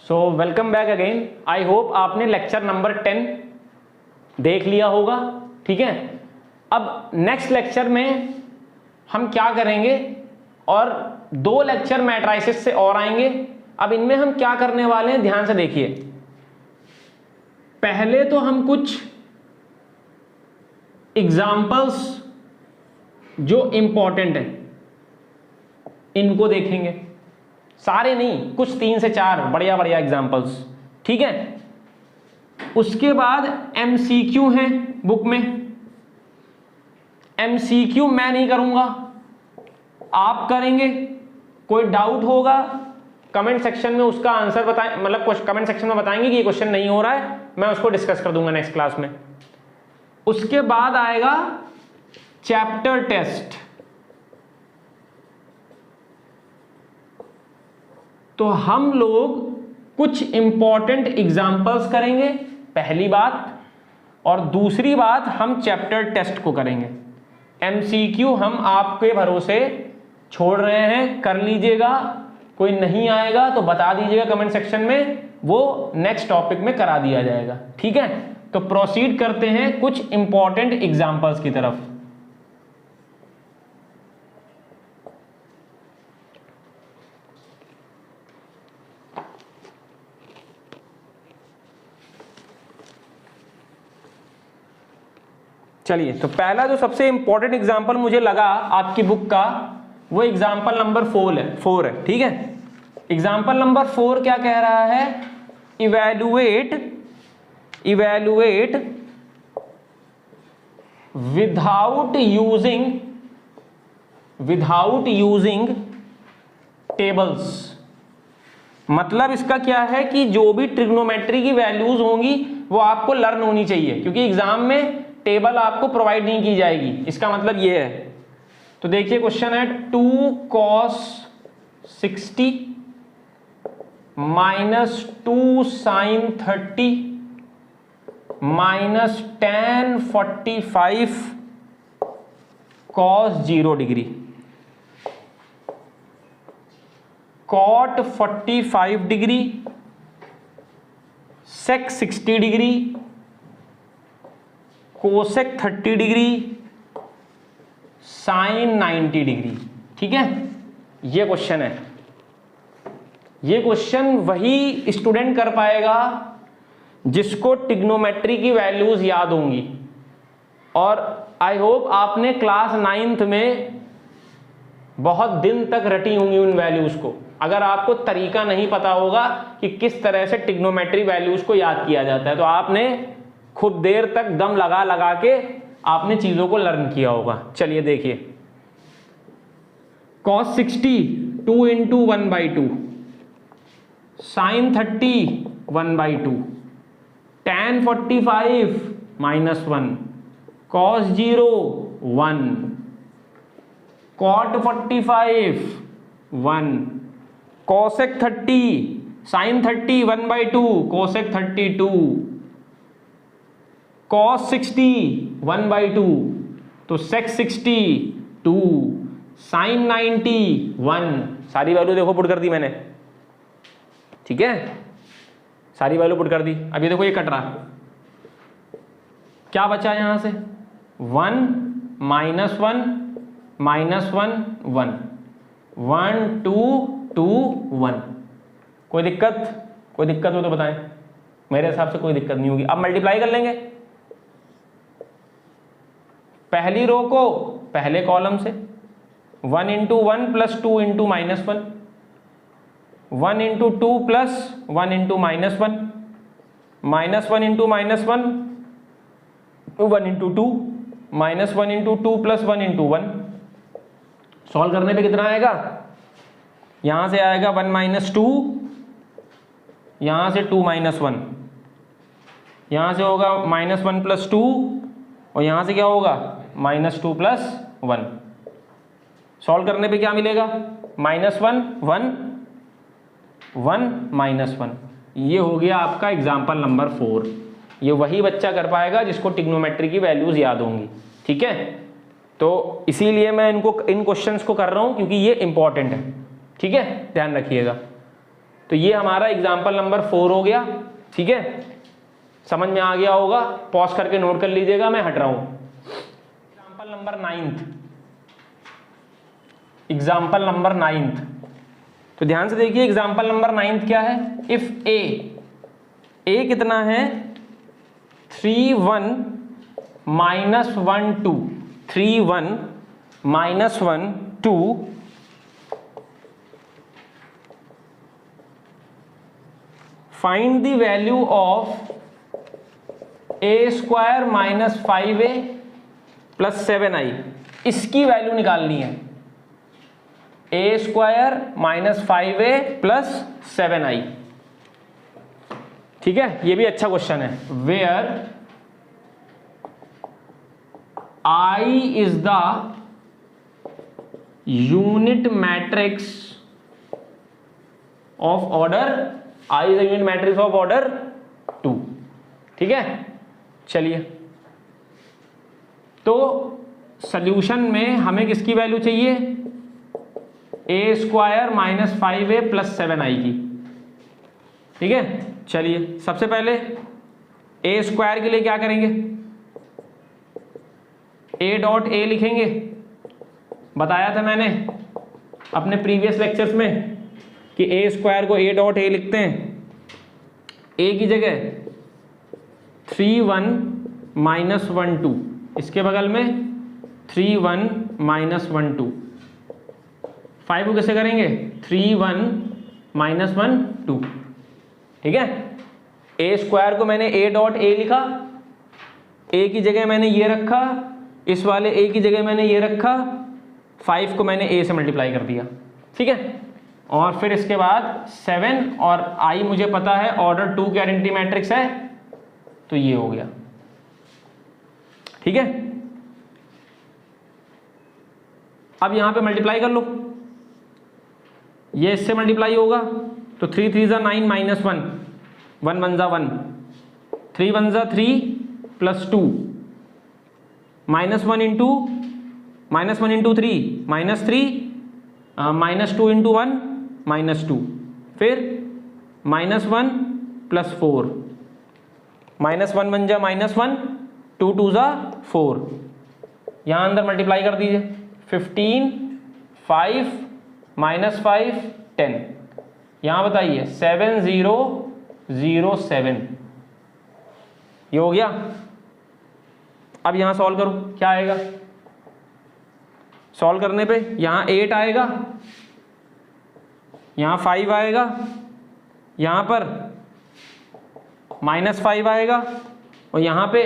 So welcome back again. I hope आपने lecture number 10 देख लिया होगा। ठीक है, अब नेक्स्ट लेक्चर में हम क्या करेंगे और 2 लेक्चर मैट्राइसिस से और आएंगे। अब इनमें हम क्या करने वाले हैं ध्यान से देखिए। पहले तो हम कुछ एग्जाम्पल्स जो इंपॉर्टेंट है इनको देखेंगे, सारे नहीं, कुछ 3 से 4 बढ़िया बढ़िया एग्जाम्पल्स। ठीक है, उसके बाद एमसीक्यू है बुक में। एमसीक्यू मैं नहीं करूंगा, आप करेंगे। कोई डाउट होगा कमेंट सेक्शन में उसका आंसर बताएं, मतलब कमेंट सेक्शन में बताएंगे कि ये क्वेश्चन नहीं हो रहा है, मैं उसको डिस्कस कर दूंगा नेक्स्ट क्लास में। उसके बाद आएगा चैप्टर टेस्ट। तो हम लोग कुछ इंपॉर्टेंट एग्जाम्पल्स करेंगे पहली बात, और दूसरी बात हम चैप्टर टेस्ट को करेंगे। एमसीक्यू हम आपके भरोसे छोड़ रहे हैं, कर लीजिएगा। कोई नहीं आएगा तो बता दीजिएगा कमेंट सेक्शन में, वो नेक्स्ट टॉपिक में करा दिया जाएगा। ठीक है, तो प्रोसीड करते हैं कुछ इंपॉर्टेंट एग्जाम्पल्स की तरफ। चलिए, तो पहला जो सबसे इंपॉर्टेंट एग्जाम्पल मुझे लगा आपकी बुक का, वो एग्जाम्पल नंबर 4 है। ठीक है, एग्जाम्पल नंबर 4 क्या कह रहा है? Evaluate without using tables. मतलब इसका क्या है कि जो भी ट्रिग्नोमेट्री की वैल्यूज होंगी वो आपको लर्न होनी चाहिए, क्योंकि एग्जाम में टेबल आपको प्रोवाइड नहीं की जाएगी। इसका मतलब ये है। तो देखिए क्वेश्चन है 2 cos 60 minus 2 sin 30 minus tan 45 cos 0 degree, cot 45 degree, sec 60 degree, cosec 30 degree, sine 90 degree. ठीक है, ये क्वेश्चन है। ये क्वेश्चन वही स्टूडेंट कर पाएगा जिसको ट्रिग्नोमेट्री की वैल्यूज याद होंगी। और आई होप आपने क्लास 9th में बहुत दिन तक रटी होंगी उन वैल्यूज को। अगर आपको तरीका नहीं पता होगा कि किस तरह से ट्रिग्नोमेट्री वैल्यूज को याद किया जाता है, तो आपने खूब देर तक दम लगा लगा के आपने चीजों को लर्न किया होगा। चलिए देखिए, cos 60 2 × 1/2, sin 30 1/2, tan 45 -1, cos 0 1, cot 45 1, cosec 30, sin 30 1/2, cosec 32, cos 60 1/2, तो sec 60 2, sin 90 1। सारी वैल्यू देखो पुट कर दी मैंने। ठीक है, सारी वैल्यू पुट कर दी। अब ये देखो ये कट रहा, क्या बचा यहां से? 1 -1 -1 1 1 2 2 1। कोई दिक्कत? कोई दिक्कत हो तो बताएं, मेरे हिसाब से कोई दिक्कत नहीं होगी। अब मल्टीप्लाई कर लेंगे पहली रो को पहले कॉलम से। 1 × 1 + 2 × -1, 1 × 2 + 1 × -1, -1 × -1, 1 × 2, -1 × 2 + 1 × 1। सॉल्व करने पे कितना आएगा? यहां से आएगा 1 - 2, यहां से 2 - 1, यहां से होगा -1 + 2, और यहां से क्या होगा? -2 + 1। सॉल्व करने पे क्या मिलेगा? -1 1 1 -1। ये हो गया आपका एग्जाम्पल नंबर 4। ये वही बच्चा कर पाएगा जिसको ट्रिग्नोमेट्री की वैल्यूज याद होंगी। ठीक है, तो इसीलिए मैं इन क्वेश्चंस को कर रहा हूं, क्योंकि ये इंपॉर्टेंट है। ठीक है, ध्यान रखिएगा। तो ये हमारा एग्जाम्पल नंबर 4 हो गया। ठीक है, समझ में आ गया होगा, पॉज करके नोट कर लीजिएगा, मैं हट रहा हूं। एग्जाम्पल नंबर 9, एग्जाम्पल नंबर 9, तो ध्यान से देखिए एग्जाम्पल नंबर 9 क्या है। इफ ए कितना है 3 1 -1 2, 3 1 -1 2, find the value of a² - 5a + 7i। इसकी वैल्यू निकालनी है, a² - 5a + 7i। ठीक है, ये भी अच्छा क्वेश्चन है। Where I is the unit matrix of order, I is the unit matrix of order 2। ठीक है, चलिए, तो सॉल्यूशन में हमें किसकी वैल्यू चाहिए, a² - 5a + 7i की। ठीक है, चलिए सबसे पहले a² के लिए क्या करेंगे, a.a लिखेंगे। बताया था मैंने अपने प्रीवियस लेक्चर्स में कि a² को a.a लिखते हैं। a की जगह 3 1 -1 2, इसके बगल में 3 1 -1 2। 5 को कैसे करेंगे, 3 1 -1 2। ठीक है, a² को मैंने a.a लिखा, a की जगह मैंने ये रखा, इस वाले a की जगह मैंने ये रखा, 5 को मैंने a से मल्टीप्लाई कर दिया। ठीक है, और फिर इसके बाद 7 और i मुझे पता है ऑर्डर 2 की आइडेंटिटी मैट्रिक्स है, तो ये हो गया। ठीक है, अब यहां पे मल्टीप्लाई कर लो, ये इससे मल्टीप्लाई होगा, तो 3 3 = 9 -1, 1 1 = 1, 3 1 = 3 + 2, -1 × -1 × 3 -3, -2 × 1 -2, फिर -1 + 4, -1 1 = -1, 2 2 = 4। यहां अंदर मल्टीप्लाई कर दीजिए, 15 5 -5 10, यहां बताइए 7 0 0 7, ये हो गया। अब यहां सॉल्व करो, क्या आएगा, सॉल्व करने पे यहां 8 आएगा, यहां 5 आएगा, यहां पर -5 आएगा, और यहां पे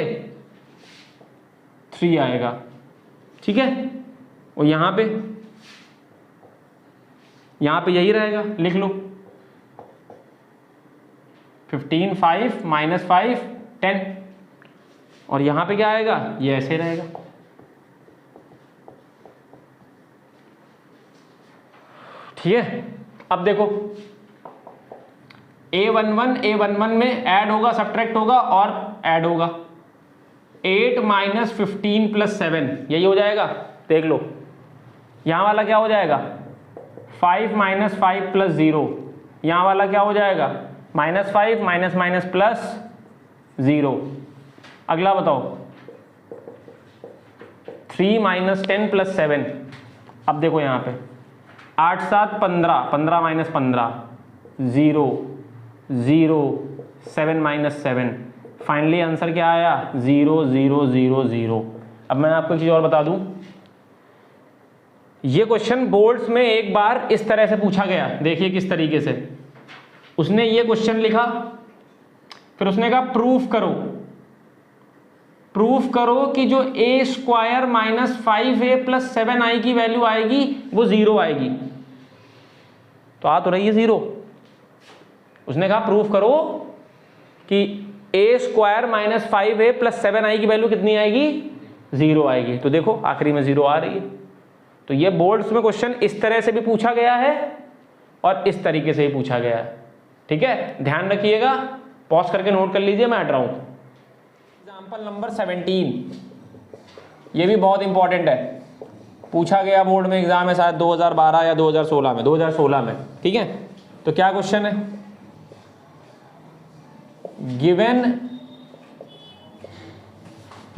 3 आएगा। ठीक है, और यहां पे यही रहेगा, लिख लो 15 5 -5 10, और यहां पे क्या आएगा, ये ऐसे रहेगा। ठीक है, अब देखो a11 में ऐड होगा, सब्ट्रैक्ट होगा और ऐड होगा, 8 - 15 + 7, यही हो जाएगा। देख लो यहां वाला क्या हो जाएगा, 5 - 5 + 0, यहां वाला क्या हो जाएगा, -5 - +0। अगला बताओ 3 - 10 + 7, अब देखो यहां पे 8 7 15, 15 - 15 0 0 7 - 7, फाइनली आंसर क्या आया, 0 0 0 0। अब मैं आपको एक चीज और बता दूं, ये क्वेश्चन बोर्ड्स में एक बार इस तरह से पूछा गया, देखिए किस तरीके से उसने ये क्वेश्चन लिखा, फिर उसने कहा प्रूफ करो कि जो a² - 5a + 7i की वैल्यू आएगी वो 0 आएगी। तो आ तो रही है 0। उसने कहा प्रूफ करो कि a² - 5a + 7i की वैल्यू कितनी आएगी, 0 आएगी। तो देखो आखिरी में 0 आ रही है। तो ये बोर्ड्स में क्वेश्चन इस तरह से भी पूछा गया है और इस तरीके से भी पूछा गया है। ठीक है, ध्यान रखिएगा, पॉज करके नोट कर लीजिए, मैं हट रहा हूं। एग्जाम्पल नंबर 17, ये भी बहुत इंपॉर्टेंट है, पूछा गया बोर्ड में एग्जाम है शायद 2012 या 2016 में, 2016 में। ठीक है, तो क्या क्वेश्चन है, given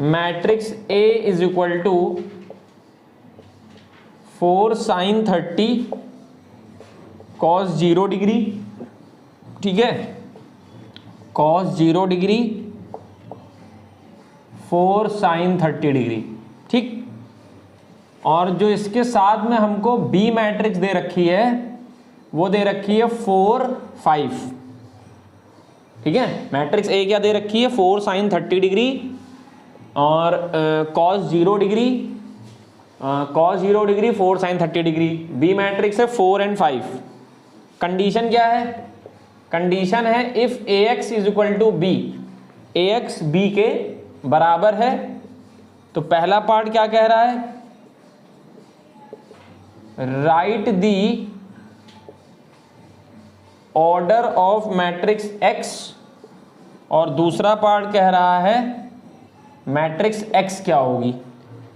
matrix A is equal to 4 sin 30 cos 0 degree, ठीक है, cos 0 डिग्री 4 sin 30 डिग्री, ठीक। और जो इसके साथ में हमको B मैट्रिक्स दे रखी है वो दे रखी है 4 5, ठीक है। मैट्रिक्स A क्या दे रखी है, 4 sin 30 डिग्री और cos 0 degree, cos 0 degree 4 sin 30 degree. B matrix है 4 and 5। कंडीशन क्या है, कंडीशन है if AX is equal to B, AX B के बराबर है। तो पहला पार्ट क्या कह रहा है, right the order of matrix X, और दूसरा पार्ट कह रहा है मैट्रिक्स X क्या होगी।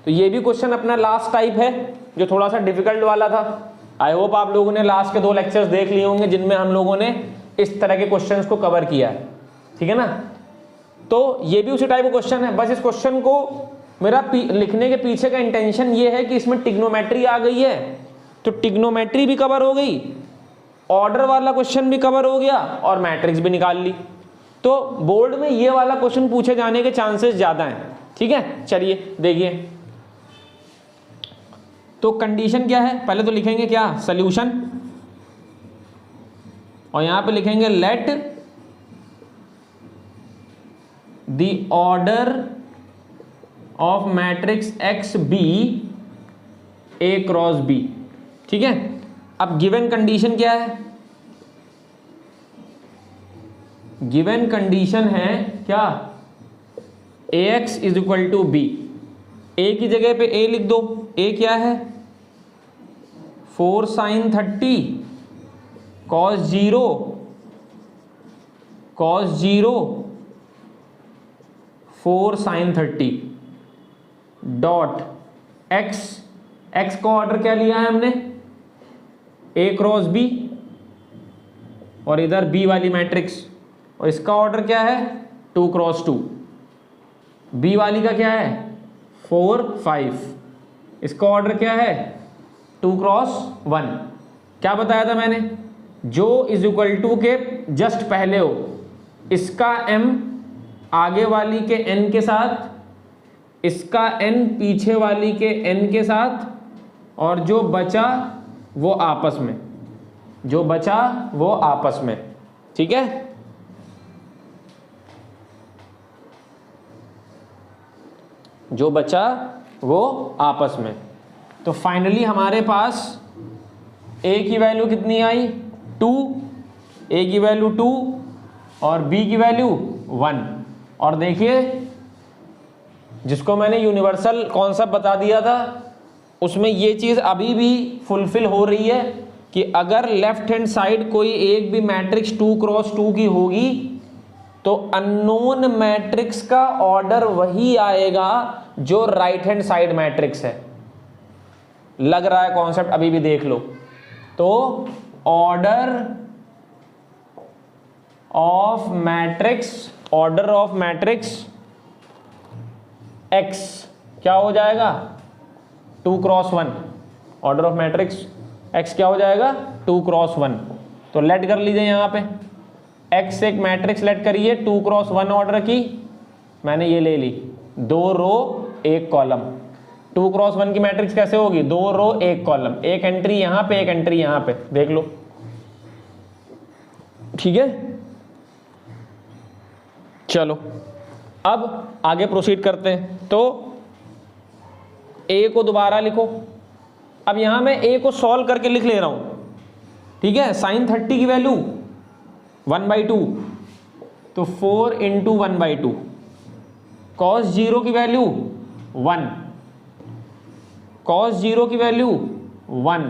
तो ये भी क्वेश्चन अपना लास्ट टाइप है जो थोड़ा सा डिफिकल्ट वाला था। आई होप आप लोगों ने लास्ट के 2 लेक्चर्स देख लिए होंगे जिनमें हम लोगों ने इस तरह के क्वेश्चंस को कवर किया है, ठीक है ना। तो ये भी उसी टाइप का क्वेश्चन है, बस इस क्वेश्चन को मेरा लिखने के पीछे का इंटेंशन ये है कि इसमें टिग्नोमेट्री आ गई है, तो टिग्नोमेट्री भी कवर हो गई, ऑर्डर वाला क्वेश्चन भी कवर हो गया और मैट्रिक्स भी निकाल ली। तो बोर्ड में ये वाला क्वेश्चन पूछे जाने के चांसेस ज्यादा हैं, ठीक है। चलिए देखिए, तो कंडीशन क्या है, पहले तो लिखेंगे क्या, सॉल्यूशन, और यहां पे लिखेंगे let the order of matrix X B A cross B, ठीक है। अब गिवन कंडीशन क्या है, गिवन कंडीशन है क्या, AX is equal to B, A की जगह पे A लिख दो। A क्या है, 4 sin 30 cos 0 4 sin 30 dot X, X का ऑर्डर क्या लिया है हमने, A क्रॉस B, और इधर B वाली मैट्रिक्स, और इसका ऑर्डर क्या है 2 क्रॉस 2, B वाली का क्या है 4 5, इसका ऑर्डर क्या है 2 क्रॉस 1। क्या बताया था मैंने, जो इज इक्वल टू के जस्ट पहले हो, इसका M आगे वाली के N के साथ, इसका N पीछे वाली के N के साथ, और जो बचा वो आपस में, जो बचा वो आपस में, ठीक है। जो बचा वो आपस में। तो फाइनली हमारे पास A की वैल्यू कितनी आई 2, A की वैल्यू 2 और B की वैल्यू 1। और देखिए जिसको मैंने यूनिवर्सल कॉन्सेप्ट बता दिया था उसमें ये चीज़ अभी भी फुलफिल हो रही है कि अगर लेफ्ट हैंड साइड कोई एक भी मैट्रिक्स 2 क्रॉस 2 की होगी तो अननोन मैट्रिक्स का ऑर्डर वही आएगा जो राइट हैंड साइड मैट्रिक्स है। लग रहा है कॉन्सेप्ट, अभी भी देख लो। तो ऑर्डर ऑफ मैट्रिक्स X क्या हो जाएगा 2 cross 1, order of matrix X क्या हो जाएगा 2 क्रॉस 1। तो लेट कर लीजिए यहाँ पे X एक मैट्रिक्स लेट करिए 2 क्रॉस 1 ऑर्डर की, मैंने ये ले ली, 2 रो 1 कॉलम। 2 क्रॉस 1 की मैट्रिक्स कैसे होगी, 2 रो 1 कॉलम, एक एंट्री यहां पे एक एंट्री यहां पे, देख लो, ठीक है। चलो अब आगे प्रोसीड करते हैं। तो A को दोबारा लिखो। अब यहां मैं A को सॉल्व करके लिख ले रहा हूं, ठीक है। साइन 30 की वैल्यू 1/2, तो 4 इंटू 1/2, कॉस 0 की वैल्यू 1, कॉस 0 की वैल्यू 1,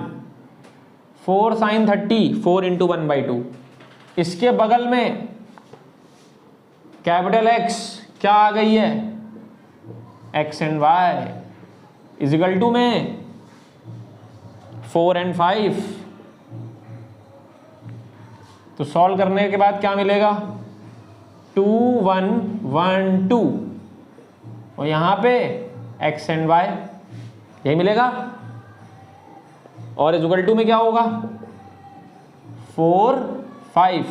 4 साइन 30, 4 इंटू 1/2। इसके बगल में कैपिटल X क्या आ गई है, X and Y is equal to में 4 and 5, तो सॉल्व करने के बाद क्या मिलेगा, 2 1 1 2 और यहाँ पे x एंड y यही मिलेगा। और इक्वल टू में क्या होगा, 4 5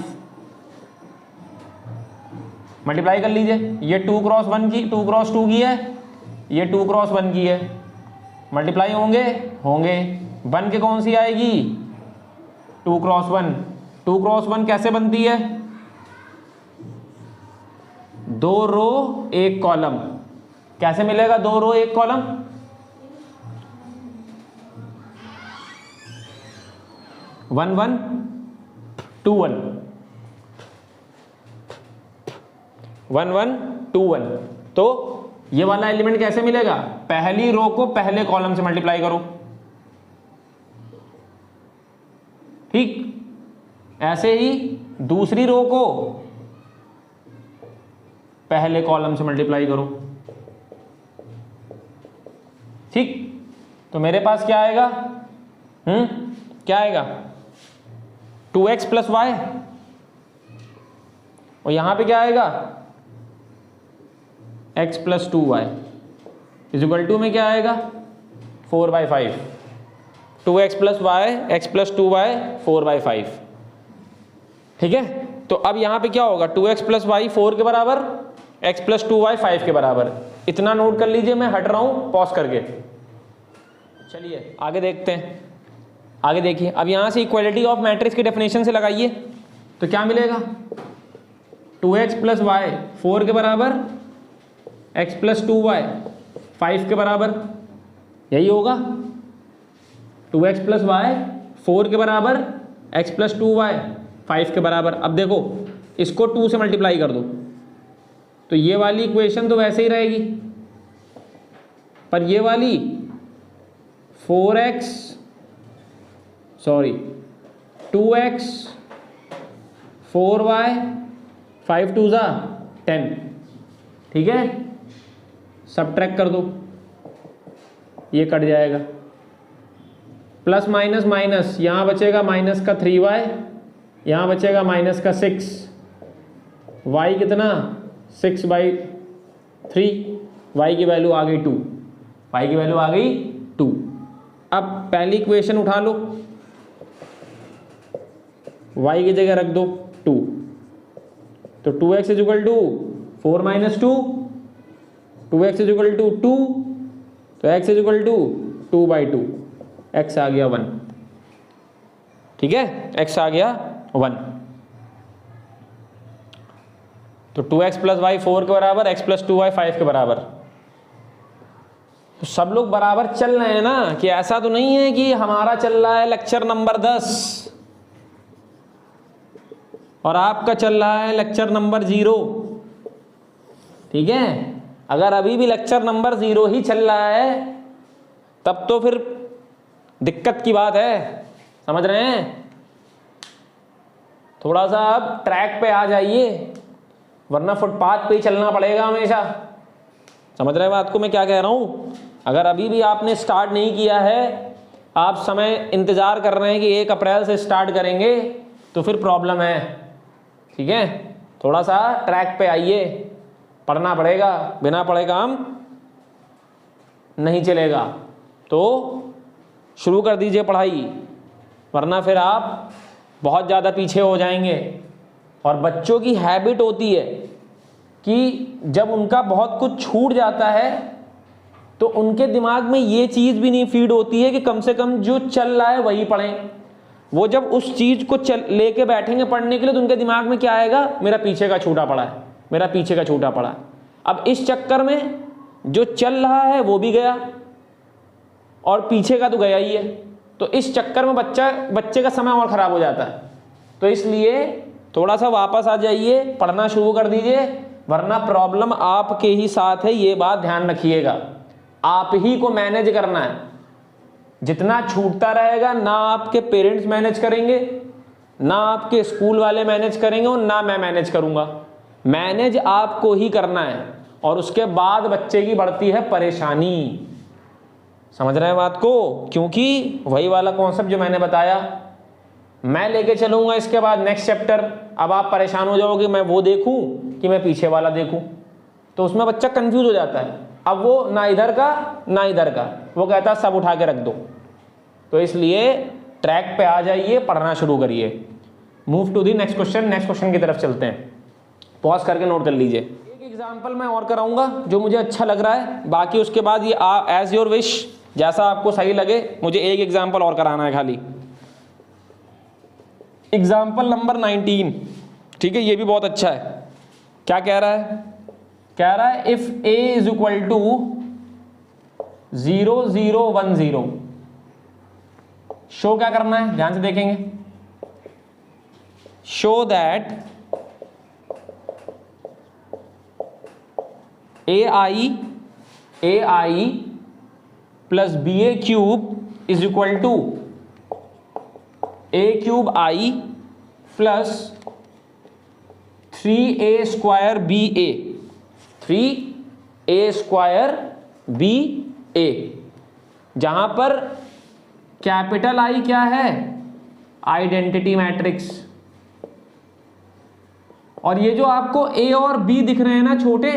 मल्टीप्लाई कर लीजिए, ये 2 क्रॉस 1 की 2 क्रॉस 2 की है, ये 2 क्रॉस 1 की है, मल्टीप्लाई होंगे होंगे, 1 के कौन सी आएगी, 2 क्रॉस 1। 2 क्रॉस 1 कैसे बनती है, 2 रो 1 कॉलम, कैसे मिलेगा 2 रो 1 कॉलम, 1 1 2 1 1 1 2 1। तो ये वाला एलिमेंट कैसे मिलेगा, पहली रो को पहले कॉलम से मल्टीप्लाई करो, ठीक। ऐसे ही दूसरी रो को पहले कॉलम से मल्टीप्लाई करो, ठीक। तो मेरे पास क्या आएगा, क्या आएगा, 2x प्लस वाई, और यहां पे क्या आएगा, x plus 2y equal to में क्या आएगा, 4/5। 2x plus Y, x plus 2y 4/5, ठीक है। तो अब यहां पे क्या होगा, 2x प्लस वाई 4 के बराबर, x प्लस 2y 5 के बराबर। इतना नोट कर लीजिए, मैं हट रहा हूं पॉज करके। चलिए आगे देखते हैं, आगे देखिए। अब यहां से इक्वालिटी ऑफ मैट्रिक्स की डेफिनेशन से लगाइए, तो क्या मिलेगा, 2x प्लस वाई 4 के बराबर, x प्लस 2y 5 के बराबर, यही होगा। 2x प्लस वाई 4 के बराबर, x प्लस 2y 5 के बराबर। अब देखो इसको 2 से मल्टीप्लाई कर दो, तो ये वाली इक्वेशन तो वैसे ही रहेगी, पर ये वाली 2x 4y 5 2 जा 10, ठीक है। सब्ट्रैक्ट कर दो, ये कट जाएगा, प्लस माइनस माइनस, यहां बचेगा माइनस का 3y, यहां बचेगा माइनस का 6, y कितना 6/3, y की वैल्यू आ गई 2, y की वैल्यू आ गई 2। अब पहली इक्वेशन उठा लो, y की जगह रख दो 2, तो 2x is equal to 4 minus 2, 2x is equal to 2, तो x is equal to 2/2, x आ गया 1, ठीक है, x आ गया 1। तो 2x प्लस वाई 4 के बराबर, x प्लस 2y 5 के बराबर। तो सब लोग बराबर चल रहे हैं ना, कि ऐसा तो नहीं है कि हमारा चल रहा है लेक्चर नंबर 10 और आपका चल रहा है लेक्चर नंबर 0, ठीक है। अगर अभी भी लेक्चर नंबर 0 ही चल रहा है तब तो फिर दिक्कत की बात है, समझ रहे हैं। थोड़ा सा अब ट्रैक पे आ जाइए, वरना फुटपाथ पे ही चलना पड़ेगा हमेशा। समझ रहे हैं बात को मैं क्या कह रहा हूं। अगर अभी भी आपने स्टार्ट नहीं किया है, आप समय इंतजार कर रहे हैं कि 1 अप्रैल से स्टार्ट करेंगे, तो फिर प्रॉब्लम है, ठीक है। थोड़ा सा ट्रैक पे आइए, पढ़ना पड़ेगा, बिना पढ़े काम नहीं चलेगा। तो शुरू कर दीजिए पढ़ाई, वरना फिर आप बहुत ज़्यादा पीछे हो जाएंगे। और बच्चों की हैबिट होती है कि जब उनका बहुत कुछ छूट जाता है तो उनके दिमाग में ये चीज़ भी नहीं फीड होती है कि कम से कम जो चल रहा है वही पढ़ें। वो जब उस चीज़ को लेके बैठेंगे पढ़ने के लिए, तो उनके दिमाग में क्या आएगा, मेरा पीछे का छूटा पड़ा है, मेरा पीछे का छूटा पड़ा है। अब इस चक्कर में जो चल रहा है वो भी गया और पीछे का तो गया ही है, तो इस चक्कर में बच्चे का समय और ख़राब हो जाता है। तो इसलिए थोड़ा सा वापस आ जाइए, पढ़ना शुरू कर दीजिए, वरना प्रॉब्लम आपके ही साथ है, ये बात ध्यान रखिएगा। आप ही को मैनेज करना है, जितना छूटता रहेगा ना आपके पेरेंट्स मैनेज करेंगे, ना आपके स्कूल वाले मैनेज करेंगे और ना मैं मैनेज करूंगा। मैनेज आपको ही करना है, और उसके बाद बच्चे की बढ़ती है परेशानी। समझ रहे हैं बात को, क्योंकि वही वाला कॉन्सेप्ट जो मैंने बताया मैं लेके चलूंगा इसके बाद नेक्स्ट चैप्टर। अब आप परेशान हो जाओगे मैं वो देखूं कि मैं पीछे वाला देखूं, तो उसमें बच्चा कंफ्यूज हो जाता है। अब वो ना इधर का ना इधर का, वो कहता है सब उठा के रख दो। तो इसलिए ट्रैक पे आ जाइए, पढ़ना शुरू करिए। Move to the next question. Next question की तरफ चलते हैं, पॉज करके नोट कर लीजिए। एक एग्जाम्पल मैं और कराऊंगा जो मुझे अच्छा लग रहा है, बाकी उसके बाद ये एज योर विश, जैसा आपको सही लगे। मुझे एक एग्जाम्पल और कराना है खाली। एग्जाम्पल नंबर 19, ठीक है, ये भी बहुत अच्छा है। क्या कह रहा है? कह रहा है if a is equal to 0 0 1 0। Show क्या करना है, ध्यान से देखेंगे। Show that ai plus ba cube is equal to a cube i plus 3a square ba, 3a square ba, जहां पर कैपिटल I क्या है? Identity matrix. और ये जो आपको a और b दिख रहे हैं ना छोटे,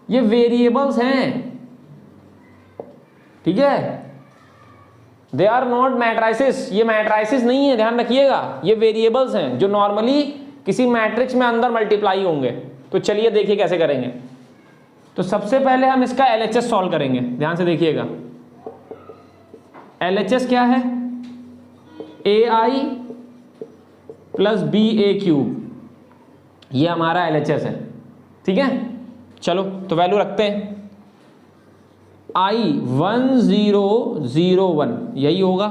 ये वेरिएबल्स हैं, ठीक है, दे आर नॉट मैट्राइसिस। ये मैट्राइसिस नहीं है, ध्यान रखिएगा, ये वेरिएबल्स हैं जो नॉर्मली किसी मैट्रिक्स में अंदर मल्टीप्लाई होंगे। तो चलिए देखिए कैसे करेंगे। तो सबसे पहले हम इसका LHS सॉल्व करेंगे, ध्यान से देखिएगा। LHS क्या है? AI प्लस BA क्यूब, ये हमारा LHS है, ठीक है। चलो तो वैल्यू रखते हैं। I 1 0 0 1 यही होगा,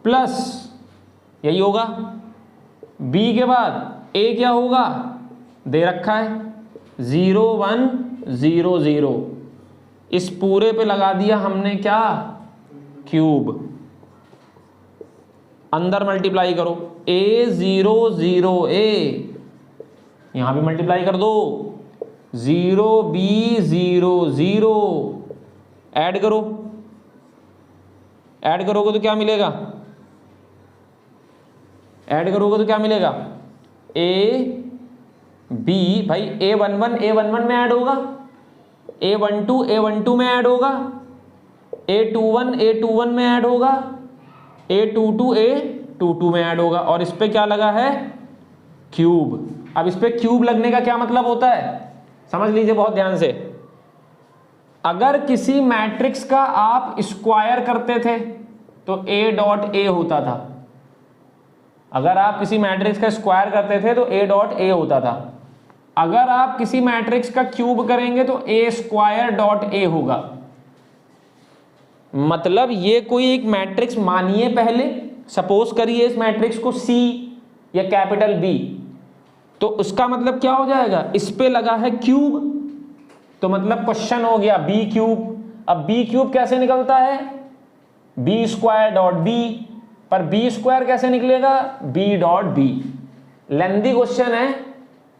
प्लस यही होगा। B के बाद A क्या होगा? दे रखा है 0 1 0 0। इस पूरे पे लगा दिया हमने क्या? क्यूब। अंदर मल्टीप्लाई करो, A 0 0 A, यहां भी मल्टीप्लाई कर दो, 0 B 0 0, ऐड करो। ऐड करोगे तो क्या मिलेगा? ऐड करोगे तो क्या मिलेगा? A B, भाई A11 A11 में ऐड होगा, A12 A12 में ऐड होगा, A21 A21 में ऐड होगा, A22 A22 में ऐड होगा। और इस पे क्या लगा है? क्यूब। अब इस पे क्यूब लगने का क्या मतलब होता है, समझ लीजिए बहुत ध्यान से। अगर किसी मैट्रिक्स का आप स्क्वायर करते थे तो A डॉट A होता था। अगर आप किसी मैट्रिक्स का स्क्वायर करते थे तो A डॉट A होता था। अगर आप किसी मैट्रिक्स का क्यूब करेंगे तो A स्क्वायर डॉट A होगा। मतलब ये कोई एक मैट्रिक्स मानिए, पहले सपोज करिए इस मैट्रिक्स को C या कैपिटल B, तो उसका मतलब क्या हो जाएगा? इस पे लगा है क्यूब, तो मतलब क्वेश्चन हो गया B क्यूब। अब B क्यूब कैसे निकलता है? B स्क्वायर डॉट B, पर B स्क्वायर कैसे निकलेगा? B dot B। Lengthy question है,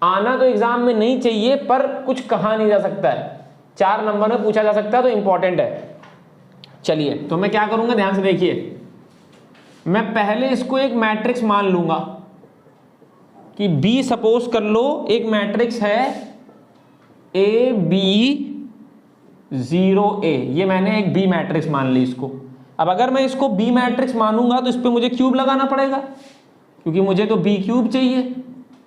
आना तो एग्जाम में नहीं चाहिए, पर कुछ कहा नहीं जा सकता है, 4 नंबर में पूछा जा सकता है, तो इंपॉर्टेंट है। चलिए तो मैं क्या करूंगा, ध्यान से देखिए। मैं पहले इसको एक मैट्रिक्स मान लूंगा कि B सपोज कर लो एक मैट्रिक्स है A B 0 A, ये मैंने एक B मैट्रिक्स मान ली इसको। अब अगर मैं इसको B मैट्रिक्स मानूंगा तो इस पर मुझे क्यूब लगाना पड़ेगा, क्योंकि मुझे तो B क्यूब चाहिए।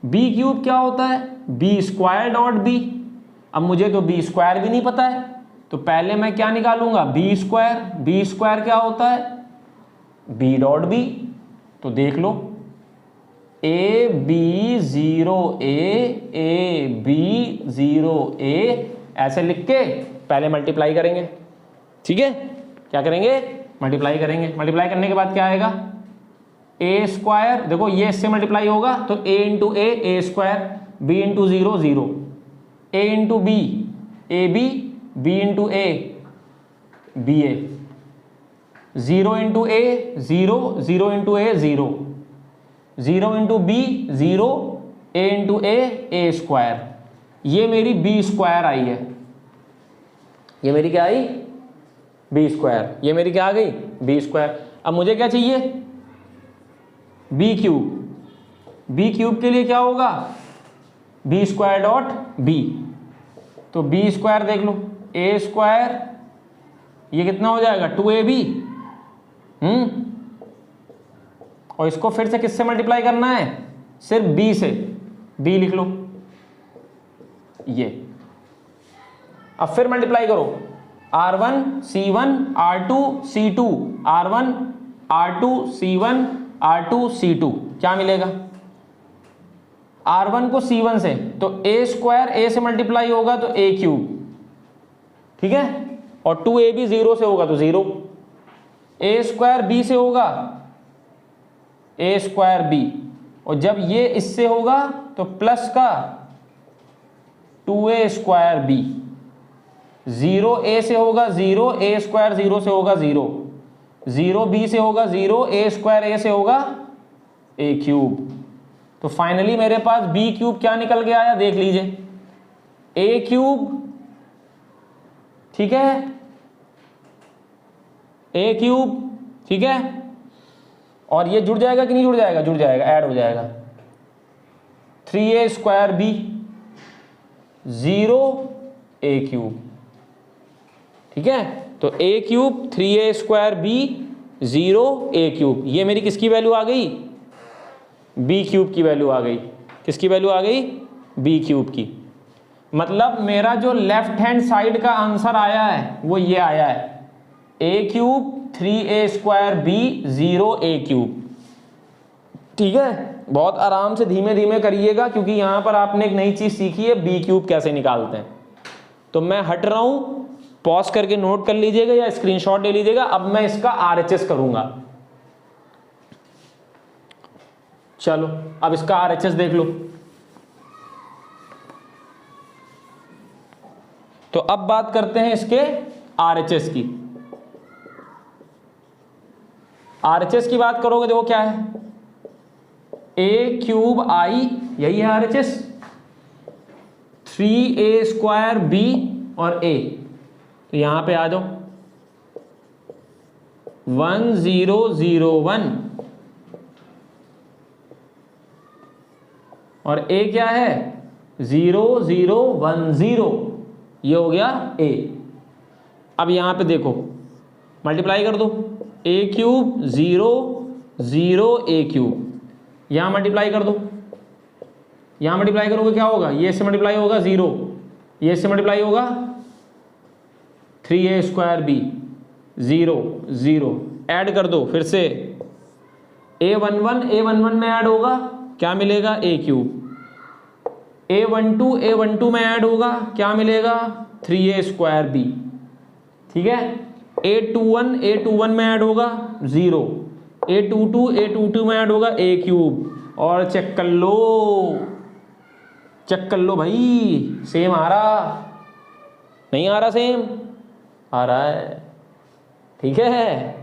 B क्यूब क्या होता है? B square dot B। अब मुझे तो B स्क्वायर भी नहीं पता है, तो पहले मैं क्या निकालूंगा? B square. B स्क्वायर क्या होता है? B dot B। तो देख लो, A B 0 A B 0 A, ऐसे लिख के पहले मल्टीप्लाई करेंगे, ठीक है। क्या करेंगे? मल्टीप्लाई करेंगे। मल्टीप्लाई करने के बाद क्या आएगा? A स्क्वायर, देखो ये इससे मल्टीप्लाई होगा तो A into A square, B into 0 0, A into B A B, B into A B A, 0 into A 0, 0 into A 0, 0 into B 0, A into A square. ये मेरी B स्क्वायर आई है, ये मेरी क्या आई? B square. ये मेरी क्या आ गई? B square. अब मुझे क्या चाहिए? बी क्यूब के लिए क्या होगा, बी स्क्वायर डॉट बी, तो बी स्क्वायर देख लो, ए स्क्वायर ये कितना हो जाएगा 2ab, और इसको फिर से किससे मल्टीप्लाई करना है, सिर्फ b से, b लिख लो ये। अब फिर मल्टीप्लाई करो, r1 c1 r2 c2, r1 r2 c1 r2 c2, क्या मिलेगा, r1 को c1 से, तो a स्क्वायर a से मल्टीप्लाई होगा तो a क्यूब, ठीक है, और 2ab 0 से होगा तो 0, a स्क्वायर b से होगा a स्क्वायर b, और जब ये इससे होगा तो प्लस का 2a स्क्वायर b, 0 a से होगा 0, a स्क्वायर 0 से होगा 0, 0 b से होगा 0, a स्क्वायर a से होगा a क्यूब। तो फाइनली मेरे पास b क्यूब क्या निकल के आया, देख लीजिए, a क्यूब, ठीक है, a क्यूब, ठीक है, और ये जुड़ जाएगा कि नहीं जुड़ जाएगा, जुड़ जाएगा, ऐड हो जाएगा, 3a square b 0 a cube, ठीक है, तो a cube 3a square b 0 a cube, ये मेरी किसकी वैल्यू आ गई, b क्यूब की वैल्यू आ गई, किसकी वैल्यू आ गई, b क्यूब की। मतलब मेरा जो लेफ्ट हैंड साइड का आंसर आया है वो ये आया है, a cube 3a square b 0 a cube, ठीक है। बहुत आराम से धीमे धीमे करिएगा क्योंकि यहां पर आपने एक नई चीज सीखी है, b क्यूब कैसे निकालते हैं। तो मैं हट रहा हूं, पॉज करके नोट कर लीजिएगा या स्क्रीनशॉट ले लीजिएगा। अब मैं इसका RHS करूंगा, चलो अब इसका RHS देख लो। तो अब बात करते हैं इसके RHS की। RHS की बात करोगे देखो क्या है, a क्यूब i, यही है RHS, 3a स्क्वायर b और a, तो यहां पे आ जाओ 1001 और a क्या है 0010, ये हो गया a। अब यहां पे देखो मल्टीप्लाई कर दो, a क्यूब 0 0 a क्यूब, यहां मल्टीप्लाई कर दो, यहां मल्टीप्लाई करोगे क्या होगा, ये से मल्टीप्लाई होगा 0, ये से मल्टीप्लाई होगा 3a स्क्वायर b 0 0, ऐड कर दो फिर से, a11 में ऐड होगा क्या मिलेगा a क्यूब, a12 में ऐड होगा क्या मिलेगा 3a स्क्वायर b, ठीक है। a21 में ऐड होगा 0, a22 में ऐड होगा a क्यूब, और चेक कर लो भाई, सेम आ रहा, नहीं आ रहा, सेम आ रहा है, ठीक है,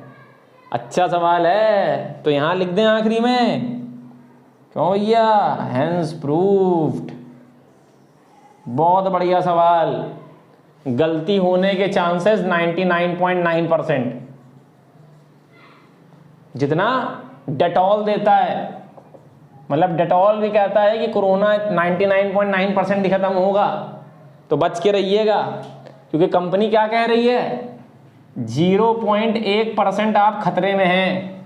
अच्छा सवाल है। तो यहां लिख दें आखिरी में, क्यों भैया, हैंस प्रूव्ड, बहुत बढ़िया सवाल। गलती होने के चांसेस 99.9%, जितना डेटॉल देता है, मतलब डेटॉल भी कहता है कि कोरोना 99.9% ही खत्म होगा, तो बच के रहिएगा, क्योंकि कंपनी क्या कह रही है 0.1% आप खतरे में हैं।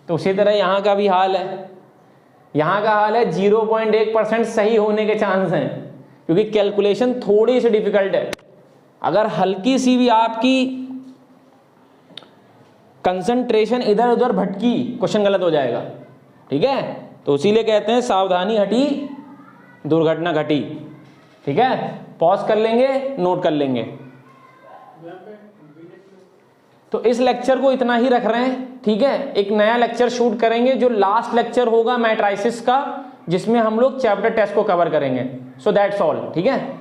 तो उसी तरह यहाँ का भी हाल है, यहाँ का हाल है 0.1% सही होने के चांस हैं, क्योंकि कैलकुलेशन थोड़ी सी डिफिकल्ट है। अगर हल्की सी भी आपकी कंसंट्रेशन इधर उधर भटकी, क्वेश्चन गलत हो जाएगा, ठीक है। तो इसीलिए कहते हैं सावधानी हटी दुर्घटना घटी, ठीक है। पॉज कर लेंगे, नोट कर लेंगे। तो इस लेक्चर को इतना ही रख रहे हैं, ठीक है। एक नया लेक्चर शूट करेंगे जो लास्ट लेक्चर होगा मैट्राइसिस का, जिसमें हम लोग चैप्टर टेस्ट को कवर करेंगे। सो दैट्स ऑल, ठीक है।